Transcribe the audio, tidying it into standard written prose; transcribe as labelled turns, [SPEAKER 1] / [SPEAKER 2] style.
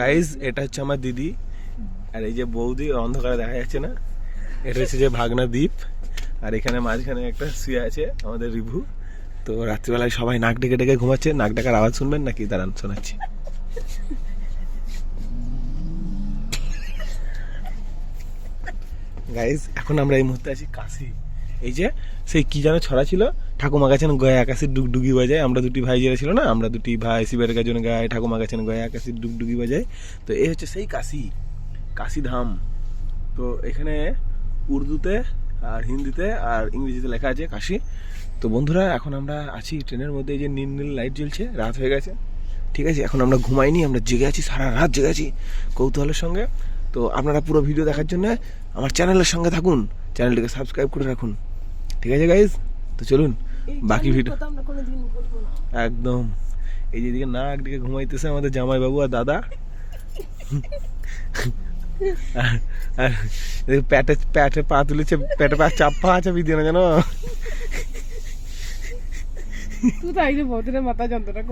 [SPEAKER 1] Guys এটা হচ্ছে আমার দিদি, আর এই যে বৌদি অন্ধকারে দেখা যাচ্ছে না, এটা হচ্ছে যে ভাগনা দ্বীপ, আর এখানে মাঝখানে একটা শুয়ে আছে আমাদের রিভু। তো রাত্রিবেলায় সবাই নাক ডেকে ডেকে ঘুমাচ্ছে, নাক ডাকার আওয়াজ শুনবেন নাকি? দাঁড়ান শোনাচ্ছি। গাইজ এখন আমরা এই মুহূর্তে আছি কাশি। এই যে সেই কি যেন ছড়া ছিল, ঠাকুমা গেছেন গয়া আকাশে ডুগডুগি বাজায়। আমরা দুটি ভাই যারা ছিল না, আমরা দুটি ভাই শিবের গাজন গায়ে, ঠাকুমা গেছেন গয়া আকাশে ডুগডুগি বাজায়। তো এই হচ্ছে সেই কাশি, কাশি ধাম। তো এখানে উর্দুতে আর হিন্দিতে আর ইংরেজিতে লেখা আছে কাশি। তো বন্ধুরা এখন আমরা আছি ট্রেনের মধ্যে, এই যে নীল নীল লাইট জ্বলছে, রাত হয়ে গেছে, ঠিক আছে? এখন আমরা ঘুমাইনি, আমরা জেগে আছি, সারা রাত জেগে আছি কৌতূহলের সঙ্গে। তো আপনারা পুরো ভিডিও দেখার জন্য আমার চ্যানেলের সঙ্গে থাকুন, চ্যানেলটিকে সাবস্ক্রাইব করে রাখুন, ঠিক আছে গাইজ? তো চলুন বাকি ভিডিও একদম। এই যে এদিকে নাক দিকে ঘুমাইতেছে আমাদের জামাইবাবু আর দাদা, আর প্যাটে প্যাটে পা তুলেছে, প্যাটে পা চাপা আছে বিদিও না জানো।
[SPEAKER 2] তুই তাই যে বহুদিনের মাথা যন্ত্রণা